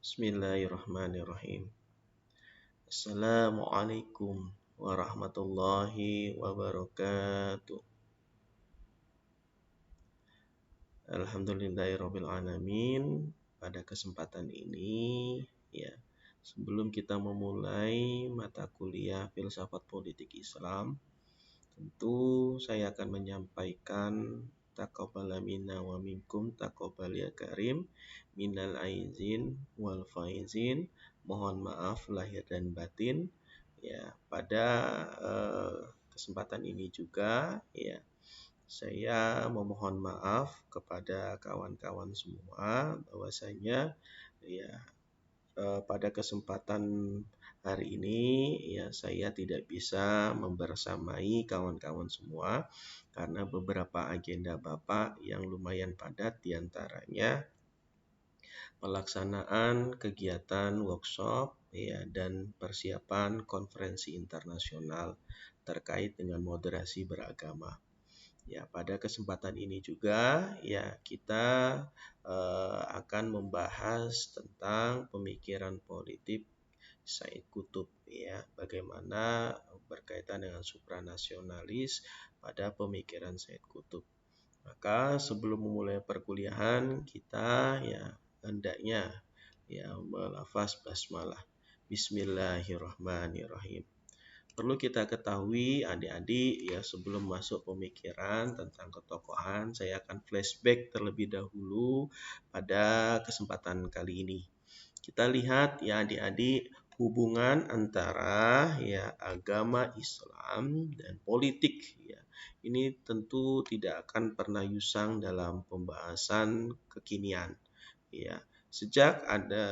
Bismillahirrahmanirrahim. Assalamualaikum warahmatullahi wabarakatuh. Alhamdulillahirabbil alamin. Pada kesempatan ini, ya, sebelum kita memulai mata kuliah Filsafat Politik Islam, tentu saya akan menyampaikan taqabbala minna wa minkum taqabbal ya karim minal aizin wal faizin. Mohon maaf lahir dan batin. Ya, pada kesempatan ini juga, ya, saya memohon maaf kepada kawan-kawan semua bahwasanya, ya, pada kesempatan hari ini, ya, saya tidak bisa membersamai kawan-kawan semua karena beberapa agenda Bapak yang lumayan padat, diantaranya pelaksanaan kegiatan workshop, ya, dan persiapan konferensi internasional terkait dengan moderasi beragama. Ya, pada kesempatan ini juga, ya, kita akan membahas tentang pemikiran politik Said Qutb, ya, bagaimana berkaitan dengan supranasionalis pada pemikiran Said Qutb. Maka sebelum memulai perkuliahan kita, ya, hendaknya, ya, melafaz basmalah. Bismillahirrahmanirrahim. Perlu kita ketahui adik-adik, ya, sebelum masuk pemikiran tentang ketokohan, saya akan flashback terlebih dahulu pada kesempatan kali ini. Kita lihat, ya, adik-adik, hubungan antara, ya, agama Islam dan politik, ya. Ini tentu tidak akan pernah usang dalam pembahasan kekinian, ya. Sejak ada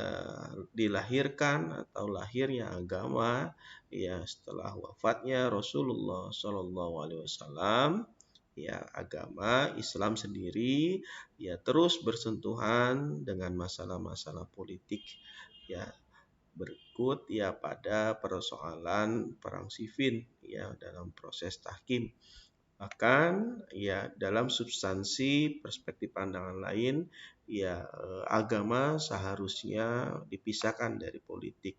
dilahirkan atau lahirnya agama, ya, setelah wafatnya Rasulullah SAW, ya, agama Islam sendiri, ya, terus bersentuhan dengan masalah-masalah politik, ya, berikut, ya, pada persoalan perang sifil, ya, dalam proses tahkim. Bahkan, ya, dalam substansi perspektif pandangan lain, ya, agama seharusnya dipisahkan dari politik,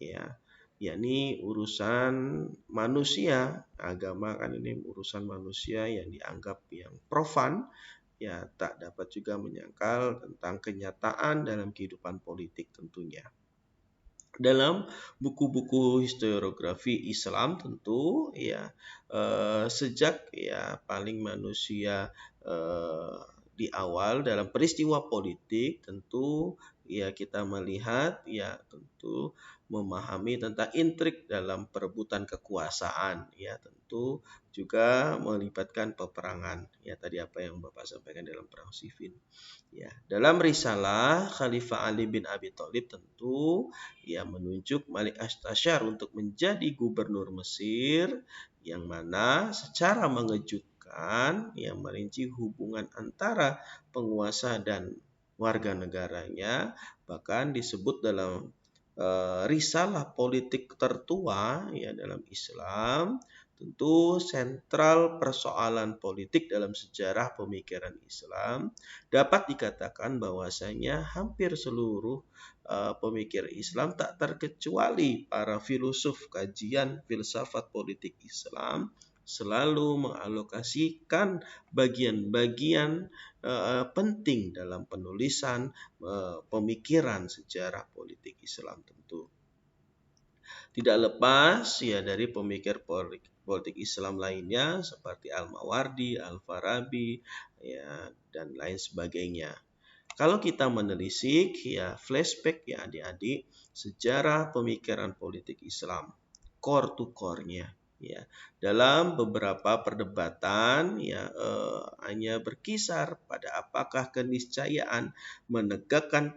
ya, yakni urusan manusia. Agama kan ini urusan manusia yang dianggap yang profan, ya, tak dapat juga menyangkal tentang kenyataan dalam kehidupan politik tentunya. Dalam buku-buku historiografi Islam tentu, ya, sejak, ya, paling manusia di awal dalam peristiwa politik tentu, ya, kita melihat, ya, tentu memahami tentang intrik dalam perebutan kekuasaan, ya, tentu juga melibatkan peperangan, ya, tadi apa yang Bapak sampaikan dalam perang sifil. Ya, dalam risalah Khalifah Ali bin Abi Thalib tentu, ya, menunjuk Malik Astasyar untuk menjadi gubernur Mesir, yang mana secara mengejutkan, yang merinci hubungan antara penguasa dan warga negaranya, bahkan disebut dalam risalah politik tertua, ya, dalam Islam. Tentu sentral persoalan politik dalam sejarah pemikiran Islam dapat dikatakan bahwasanya hampir seluruh pemikir Islam, tak terkecuali para filosof kajian filsafat politik Islam, selalu mengalokasikan bagian-bagian penting dalam penulisan pemikiran sejarah politik Islam tentu. Tidak lepas, ya, dari pemikir politik Islam lainnya seperti Al-Mawardi, Al-Farabi, ya, dan lain sebagainya. Kalau kita menelisik, ya, flashback, ya, adik-adik, sejarah pemikiran politik Islam, core to core-nya, ya, dalam beberapa perdebatan, ya, hanya berkisar pada apakah keniscayaan menegakkan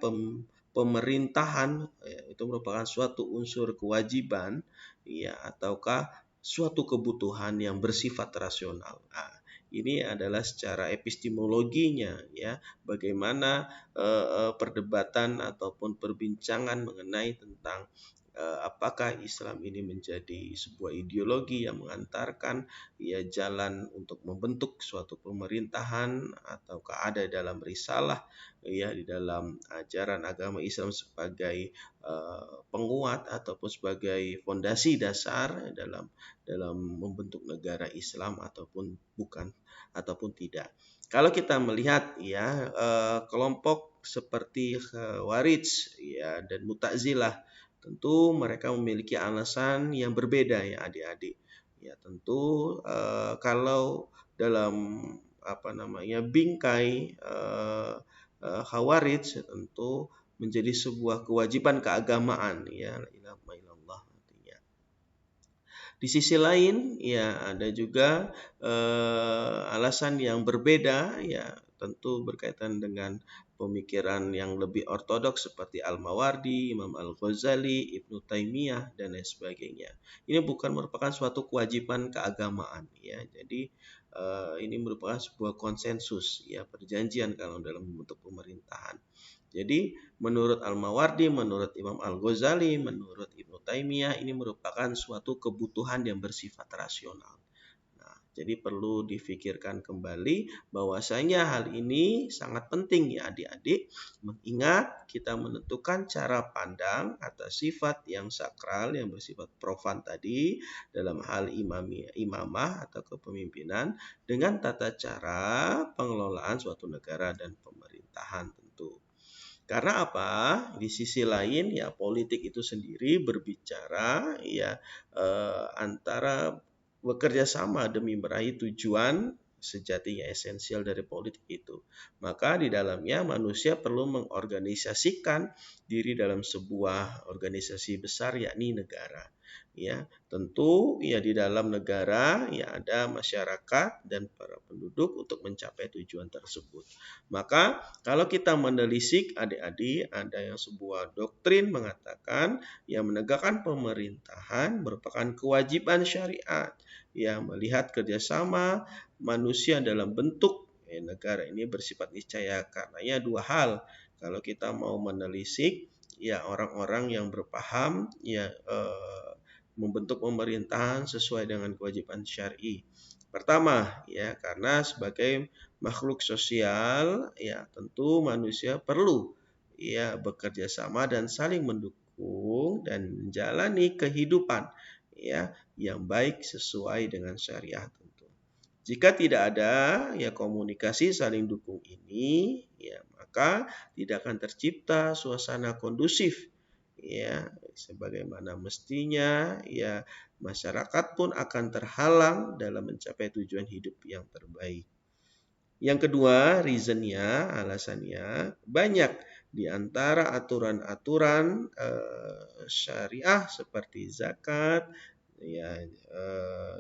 pemerintahan, ya, itu merupakan suatu unsur kewajiban, ya, ataukah suatu kebutuhan yang bersifat rasional. Nah, ini adalah secara epistemologinya, ya, bagaimana perdebatan ataupun perbincangan mengenai tentang apakah Islam ini menjadi sebuah ideologi yang mengantarkan ya jalan untuk membentuk suatu pemerintahan, ataukah ada dalam risalah ya di dalam ajaran agama Islam sebagai penguat ataupun sebagai fondasi dasar dalam membentuk negara Islam ataupun bukan ataupun tidak. Kalau kita melihat ya kelompok seperti Khawarij ya dan Mu'tazilah, tentu mereka memiliki alasan yang berbeda ya adik-adik. Ya tentu kalau dalam bingkai Khawarij tentu menjadi sebuah kewajiban keagamaan ya, la ilaha illallah artinya. Di sisi lain ya ada juga alasan yang berbeda ya, tentu berkaitan dengan pemikiran yang lebih ortodoks seperti Al-Mawardi, Imam Al-Ghazali, Ibnu Taimiyah dan lain sebagainya. Ini bukan merupakan suatu kewajiban keagamaan ya. Jadi ini merupakan sebuah konsensus ya, perjanjian kalau dalam membentuk pemerintahan. Jadi menurut Al-Mawardi, menurut Imam Al-Ghazali, menurut Ibnu Taimiyah, ini merupakan suatu kebutuhan yang bersifat rasional. Nah, jadi perlu difikirkan kembali bahwasanya hal ini sangat penting ya adik-adik, mengingat kita menentukan cara pandang atas sifat yang sakral, yang bersifat profan tadi dalam hal imamah atau kepemimpinan dengan tata cara pengelolaan suatu negara dan pemerintahan tentu. Karena apa? Di sisi lain ya politik itu sendiri berbicara ya antara bekerja sama demi meraih tujuan sejatinya esensial dari politik itu. Maka di dalamnya manusia perlu mengorganisasikan diri dalam sebuah organisasi besar yakni negara. Ya, tentu ya di dalam negara ya ada masyarakat dan para penduduk untuk mencapai tujuan tersebut. Maka kalau kita menelisik adik-adik, ada yang sebuah doktrin mengatakan yang menegakkan pemerintahan merupakan kewajiban syariat yang melihat kerjasama manusia dalam bentuk negara ini bersifat niscaya. Karenanya dua hal. Kalau kita mau menelisik ya orang-orang yang berpaham ya membentuk pemerintahan sesuai dengan kewajiban syar'i. Pertama, ya karena sebagai makhluk sosial, ya tentu manusia perlu ya bekerja sama dan saling mendukung dan menjalani kehidupan ya yang baik sesuai dengan syariah tentu. Jika tidak ada ya komunikasi saling dukung ini, ya maka tidak akan tercipta suasana kondusif ya sebagaimana mestinya ya masyarakat pun akan terhalang dalam mencapai tujuan hidup yang terbaik. Yang kedua, reasonnya, alasannya banyak di antara aturan-aturan syariah seperti zakat, ya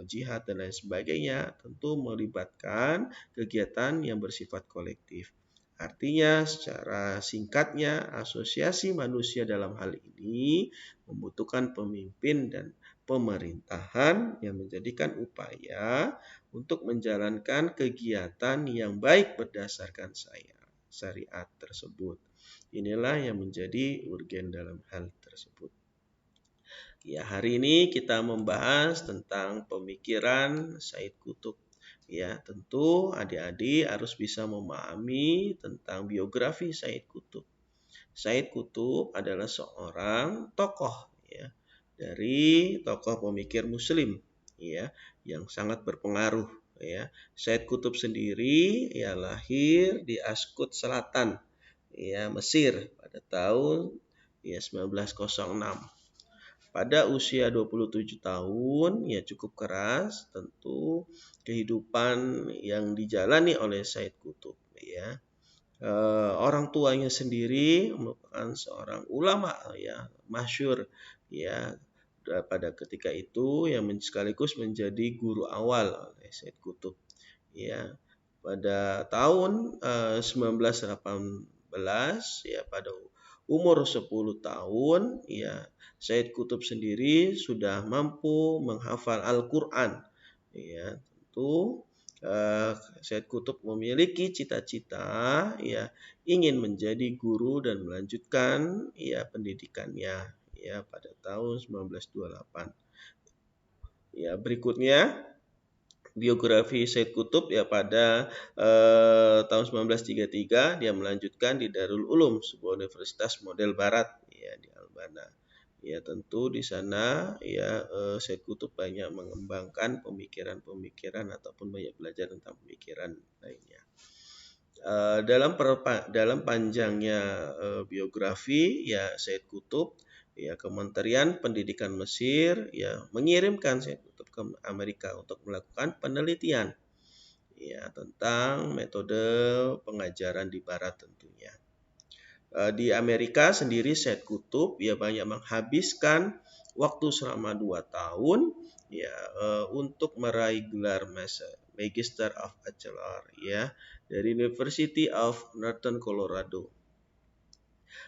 jihad dan lain sebagainya tentu melibatkan kegiatan yang bersifat kolektif. Artinya secara singkatnya asosiasi manusia dalam hal ini membutuhkan pemimpin dan pemerintahan yang menjadikan upaya untuk menjalankan kegiatan yang baik berdasarkan syariat tersebut. Inilah yang menjadi urgen dalam hal tersebut. Ya, hari ini kita membahas tentang pemikiran Said Qutb. Ya, tentu adik-adik harus bisa memahami tentang biografi Said Qutb. Said Qutb adalah seorang tokoh ya, dari tokoh pemikir muslim ya yang sangat berpengaruh ya. Said Qutb sendiri ya lahir di Askut Selatan ya Mesir pada tahun ya 1906. Pada usia 27 tahun, ya cukup keras tentu kehidupan yang dijalani oleh Said Qutb ya. Orang tuanya sendiri merupakan seorang ulama ya masyhur ya pada ketika itu yang sekaligus menjadi guru awal oleh Said Qutb ya. Pada tahun 1918 ya pada umur 10 tahun ya Said Qutb sendiri sudah mampu menghafal Al-Qur'an ya. Tentu Said Qutb memiliki cita-cita ya ingin menjadi guru dan melanjutkan ya pendidikannya ya pada tahun 1928. Ya, berikutnya biografi Said Qutb ya pada tahun 1933 dia melanjutkan di Darul Ulum, sebuah universitas model barat ya di Albana. Ya tentu di sana ya Said Qutb banyak mengembangkan pemikiran-pemikiran ataupun banyak belajar tentang pemikiran lainnya. Dalam panjangnya biografi ya Said Qutb ya Kementerian Pendidikan Mesir ya mengirimkan Said Qutb ke Amerika untuk melakukan penelitian ya tentang metode pengajaran di barat tentunya. Di Amerika sendiri Said Qutb ya banyak menghabiskan waktu selama 2 tahun ya untuk meraih gelar Magister of Bachelor ya dari University of Northern Colorado.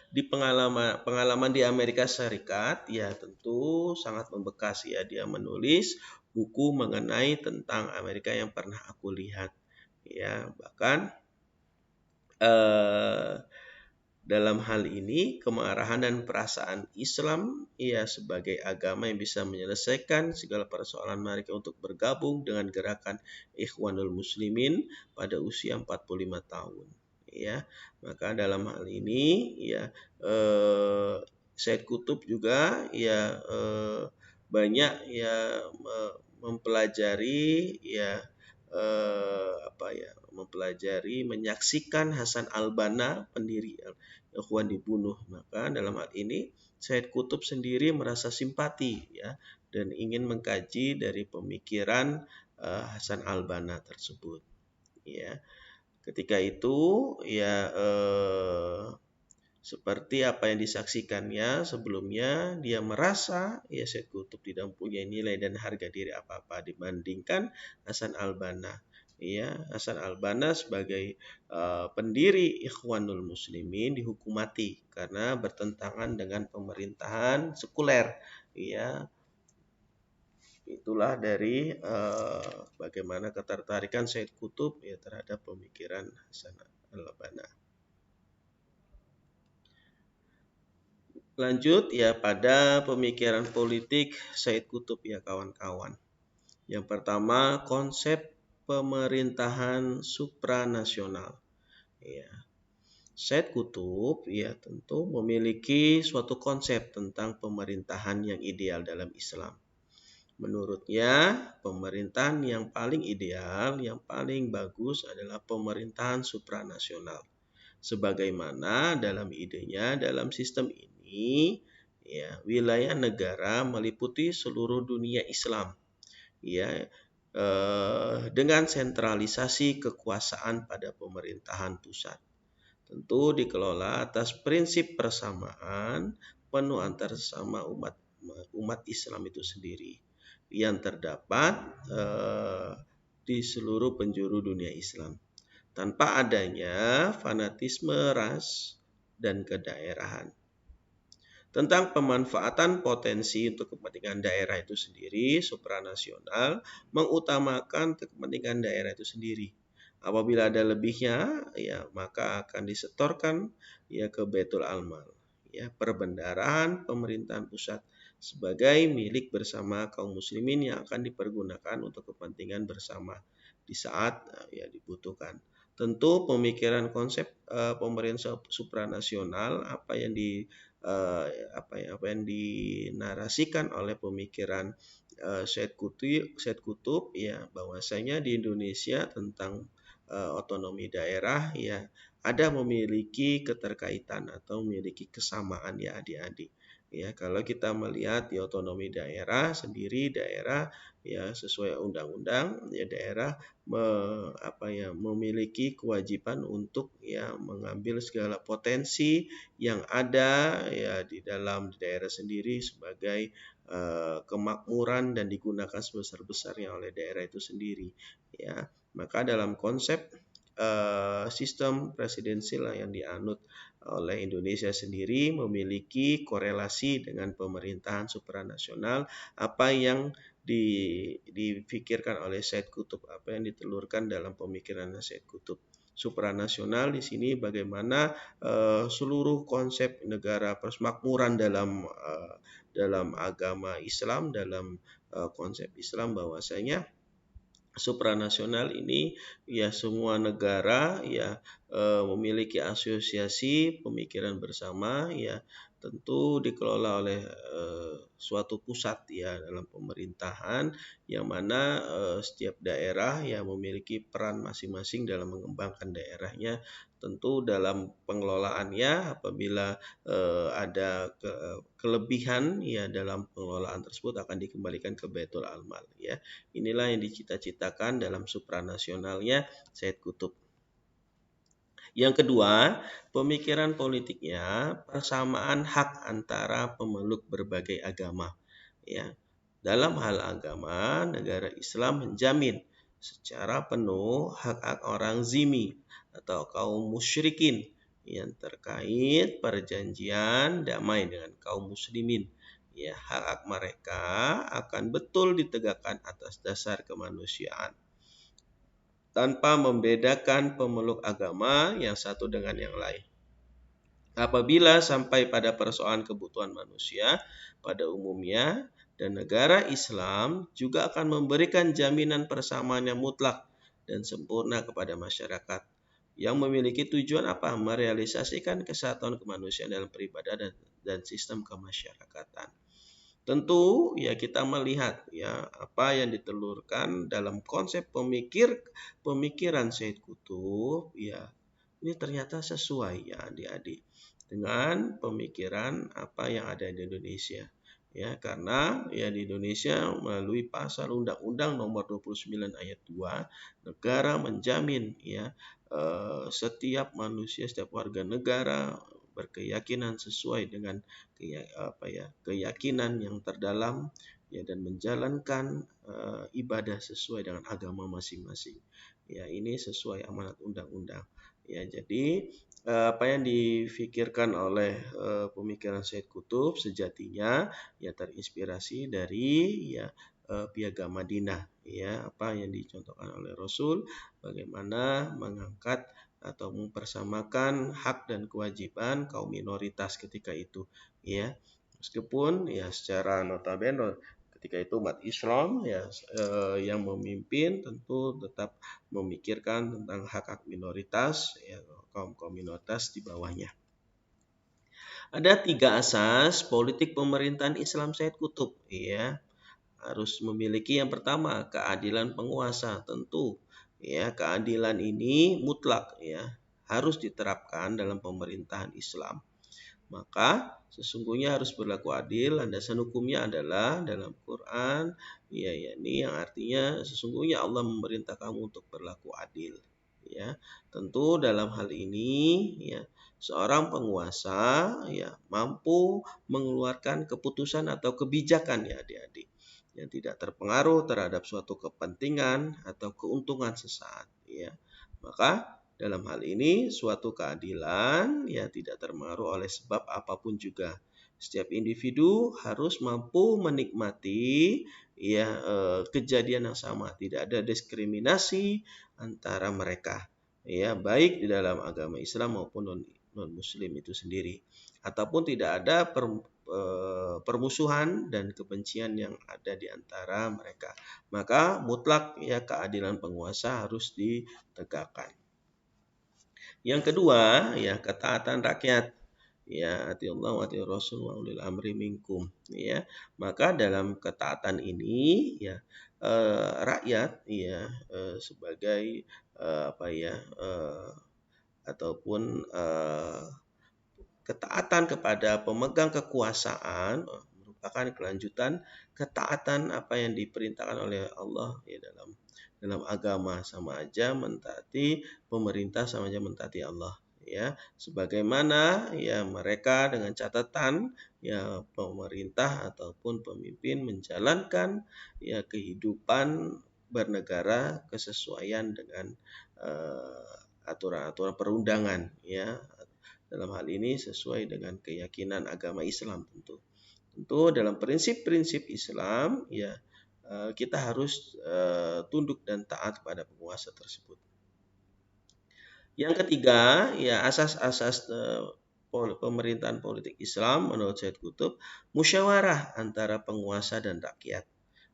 Di pengalaman di Amerika Serikat ya tentu sangat membekas ya, dia menulis buku mengenai tentang Amerika yang pernah aku lihat ya, bahkan dalam hal ini kemarahan dan perasaan Islam ya sebagai agama yang bisa menyelesaikan segala persoalan mereka untuk bergabung dengan gerakan Ikhwanul Muslimin pada usia 45 tahun ya. Maka dalam hal ini ya Said Qutb juga ya banyak ya mempelajari ya menyaksikan Hasan al-Banna pendiri Ikhwan dibunuh. Maka dalam hal ini Said Qutb sendiri merasa simpati ya dan ingin mengkaji dari pemikiran Hasan al-Banna tersebut ya. Ketika itu ya seperti apa yang disaksikannya sebelumnya, dia merasa ya Said Qutb tidak mempunyai nilai dan harga diri apa-apa dibandingkan Hasan al-Banna. Ya, Hasan al-Banna sebagai pendiri Ikhwanul Muslimin dihukum mati karena bertentangan dengan pemerintahan sekuler. Ya, itulah dari bagaimana ketertarikan Said Qutb ya terhadap pemikiran Hasan al-Banna. Lanjut ya pada pemikiran politik Said Qutb ya kawan-kawan. Yang pertama konsep pemerintahan supranasional. Ya. Said Qutb ya tentu memiliki suatu konsep tentang pemerintahan yang ideal dalam Islam. Menurutnya pemerintahan yang paling ideal, yang paling bagus adalah pemerintahan supranasional. Sebagaimana dalam idenya dalam sistem ini ya wilayah negara meliputi seluruh dunia Islam ya dengan sentralisasi kekuasaan pada pemerintahan pusat. Tentu dikelola atas prinsip persamaan penuh antar sesama umat Islam itu sendiri yang terdapat di seluruh penjuru dunia Islam tanpa adanya fanatisme ras dan kedaerahan. Tentang pemanfaatan potensi untuk kepentingan daerah itu sendiri, supranasional mengutamakan kepentingan daerah itu sendiri. Apabila ada lebihnya, ya maka akan disetorkan ya ke Baitul Almal, ya perbendaharaan pemerintahan pusat sebagai milik bersama kaum muslimin yang akan dipergunakan untuk kepentingan bersama di saat ya dibutuhkan. Tentu pemikiran konsep pemerintahan supranasional apa yang dinarasikan oleh pemikiran Said Qutb ya bahwasanya di Indonesia tentang otonomi daerah ya ada memiliki keterkaitan atau memiliki kesamaan ya adik-adik. Ya, kalau kita melihat di otonomi daerah sendiri, daerah ya sesuai undang-undang ya daerah memiliki kewajiban untuk ya mengambil segala potensi yang ada ya di dalam daerah sendiri sebagai kemakmuran dan digunakan sebesar-besarnya oleh daerah itu sendiri ya. Maka dalam konsep sistem presidensial yang dianut oleh Indonesia sendiri memiliki korelasi dengan pemerintahan supranasional apa yang dipikirkan oleh Said Qutb, apa yang ditelurkan dalam pemikiran Said Qutb. Supranasional di sini bagaimana seluruh konsep negara persemakmuran dalam agama Islam, dalam konsep Islam bahwasanya supranasional ini ya semua negara ya memiliki asosiasi pemikiran bersama ya tentu dikelola oleh suatu pusat ya dalam pemerintahan yang mana setiap daerah ya memiliki peran masing-masing dalam mengembangkan daerahnya. Tentu dalam pengelolaannya apabila ada kelebihan ya dalam pengelolaan tersebut akan dikembalikan ke Baitul Almal ya. Inilah yang dicita-citakan dalam supranasionalnya Said Qutb. Yang kedua, pemikiran politiknya persamaan hak antara pemeluk berbagai agama. Ya, dalam hal agama, negara Islam menjamin secara penuh hak-hak orang zimmi atau kaum musyrikin yang terkait perjanjian damai dengan kaum muslimin. Ya, hak-hak mereka akan betul ditegakkan atas dasar kemanusiaan tanpa membedakan pemeluk agama yang satu dengan yang lain. Apabila sampai pada persoalan kebutuhan manusia pada umumnya, dan negara Islam juga akan memberikan jaminan persamaan yang mutlak dan sempurna kepada masyarakat yang memiliki tujuan apa? Merealisasikan kesatuan kemanusiaan dalam peribadahan dan sistem kemasyarakatan. Tentu ya kita melihat ya apa yang ditelurkan dalam konsep pemikiran Said Qutb ya ini ternyata sesuai ya adik-adik dengan pemikiran apa yang ada di Indonesia. Ya, karena ya di Indonesia melalui pasal Undang-Undang Nomor 29 Ayat 2, negara menjamin ya setiap manusia, setiap warga negara berkeyakinan sesuai dengan keyakinan yang terdalam ya dan menjalankan ibadah sesuai dengan agama masing-masing. Ya, ini sesuai amanat undang-undang. Ya, jadi apa yang difikirkan oleh pemikiran Said Qutb sejatinya ya terinspirasi dari ya Piagam Madinah ya apa yang dicontohkan oleh Rasul bagaimana mengangkat atau mempersamakan hak dan kewajiban kaum minoritas ketika itu ya meskipun ya secara notabene ketika itu umat Islam ya yang memimpin tentu tetap memikirkan tentang hak-hak minoritas ya kaum minoritas di bawahnya. Ada 3 asas politik pemerintahan Islam Said Qutb ya. Harus memiliki yang pertama keadilan penguasa tentu ya keadilan ini mutlak ya harus diterapkan dalam pemerintahan Islam. Maka sesungguhnya harus berlaku adil. Landasan hukumnya adalah dalam Quran ya ini yang artinya sesungguhnya Allah memerintah kamu untuk berlaku adil ya. Tentu dalam hal ini ya seorang penguasa ya mampu mengeluarkan keputusan atau kebijakan ya adik-adik yang tidak terpengaruh terhadap suatu kepentingan atau keuntungan sesaat ya. Maka dalam hal ini suatu keadilan ya tidak terpengaruh oleh sebab apapun juga. Setiap individu harus mampu menikmati ya kejadian yang sama, tidak ada diskriminasi antara mereka. Ya, baik di dalam agama Islam maupun non muslim itu sendiri. Ataupun tidak ada permusuhan dan kebencian yang ada di antara mereka. Maka mutlak ya keadilan penguasa harus ditegakkan. Yang kedua, ya ketaatan rakyat. Ya, ati Allah wa ati Rasul wa ulil amri minkum. Ya, maka dalam ketaatan ini ya rakyat ya sebagai ataupun ketaatan kepada pemegang kekuasaan merupakan kelanjutan ketaatan apa yang diperintahkan oleh Allah ya dalam agama sama aja mentaati pemerintah sama aja mentaati Allah ya sebagaimana ya mereka dengan catatan ya pemerintah ataupun pemimpin menjalankan ya kehidupan bernegara kesesuaian dengan aturan-aturan perundangan ya dalam hal ini sesuai dengan keyakinan agama Islam tentu. Tentu dalam prinsip-prinsip Islam ya kita harus tunduk dan taat kepada penguasa tersebut. Yang ketiga, ya asas-asas pemerintahan politik Islam menurut Said Qutb, musyawarah antara penguasa dan rakyat.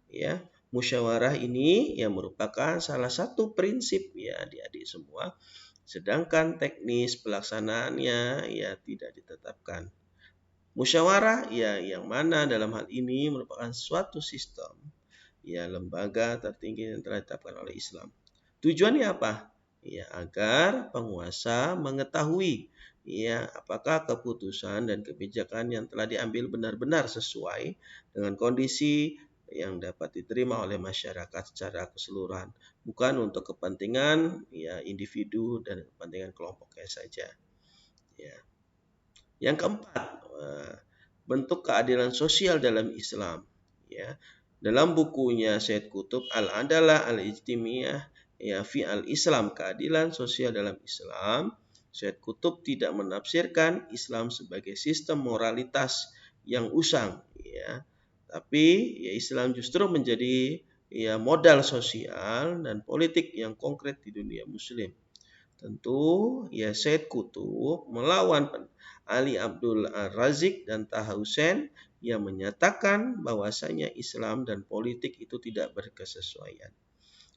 Ya, musyawarah ini yang merupakan salah satu prinsip ya adik-adik semua. Sedangkan teknis pelaksanaannya ya tidak ditetapkan. Musyawarah ya yang mana dalam hal ini merupakan suatu sistem ya lembaga tertinggi yang telah ditetapkan oleh Islam. Tujuannya apa? Ya agar penguasa mengetahui ya apakah keputusan dan kebijakan yang telah diambil benar-benar sesuai dengan kondisi yang dapat diterima oleh masyarakat secara keseluruhan, bukan untuk kepentingan ya individu dan kepentingan kelompoknya saja. Ya. Yang keempat, bentuk keadilan sosial dalam Islam. Ya, dalam bukunya Said Qutb Al-Adalah Al-Ijtimiyah ya fi al-Islam, keadilan sosial dalam Islam, Said Qutb tidak menafsirkan Islam sebagai sistem moralitas yang usang, ya. Tapi ya Islam justru menjadi ya modal sosial dan politik yang konkret di dunia muslim. Tentu ya Said Qutb melawan Ali Abdul Razik dan Taha Hussein yang menyatakan bahwasanya Islam dan politik itu tidak berkesesuaian.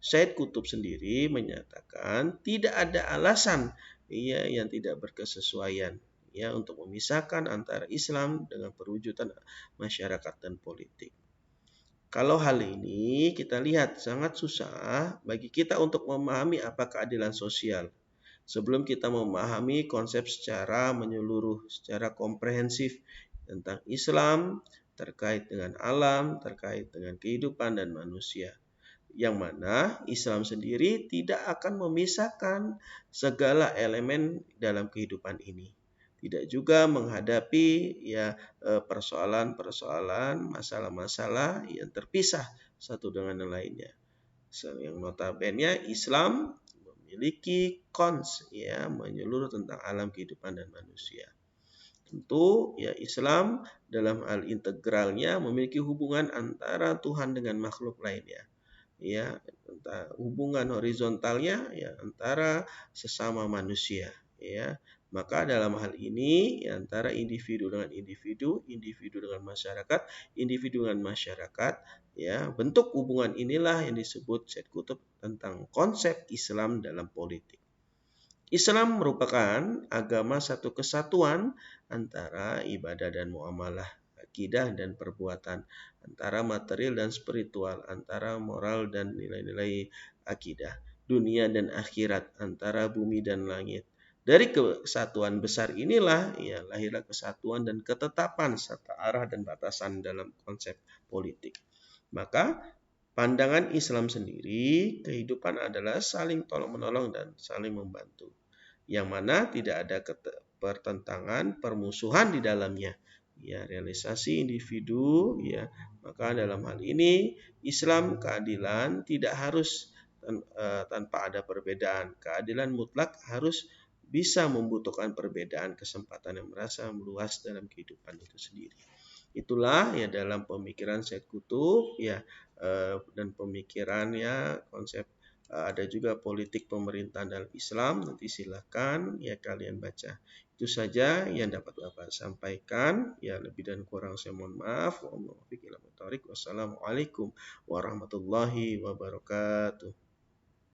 Said Qutb sendiri menyatakan tidak ada alasan ya yang tidak berkesesuaian ya untuk memisahkan antara Islam dengan perwujudan masyarakat dan politik. Kalau hal ini kita lihat sangat susah bagi kita untuk memahami apa keadilan sosial. Sebelum kita memahami konsep secara menyeluruh, secara komprehensif tentang Islam, terkait dengan alam, terkait dengan kehidupan dan manusia. Yang mana Islam sendiri tidak akan memisahkan segala elemen dalam kehidupan ini. Tidak juga menghadapi ya persoalan-persoalan, masalah-masalah yang terpisah satu dengan yang lainnya. Yang notabene Islam memiliki ya menyeluruh tentang alam kehidupan dan manusia. Tentu ya Islam dalam hal integralnya memiliki hubungan antara Tuhan dengan makhluk lainnya. Ya, hubungan horizontalnya ya antara sesama manusia, ya. Maka dalam hal ini ya, antara individu dengan individu, individu dengan masyarakat, individu dengan masyarakat, ya, bentuk hubungan inilah yang disebut Said Qutb tentang konsep Islam dalam politik. Islam merupakan agama satu kesatuan antara ibadah dan muamalah, akidah dan perbuatan, antara material dan spiritual, antara moral dan nilai-nilai akidah, dunia dan akhirat, antara bumi dan langit. Dari kesatuan besar inilah ya lahirlah kesatuan dan ketetapan serta arah dan batasan dalam konsep politik. Maka pandangan Islam sendiri, kehidupan adalah saling tolong-menolong dan saling membantu. Yang mana tidak ada pertentangan, permusuhan di dalamnya. Ya, realisasi individu, ya. Maka dalam hal ini Islam keadilan tidak harus tanpa ada perbedaan. Keadilan mutlak harus bisa membutuhkan perbedaan kesempatan yang merasa meluas dalam kehidupan itu sendiri. Itulah ya dalam pemikiran Said Qutb ya dan pemikirannya konsep ada juga politik pemerintahan dalam Islam. Nanti silakan ya kalian baca. Itu saja yang dapat Bapak sampaikan. Ya lebih dan kurang saya mohon maaf. Wassalamualaikum warahmatullahi wabarakatuh.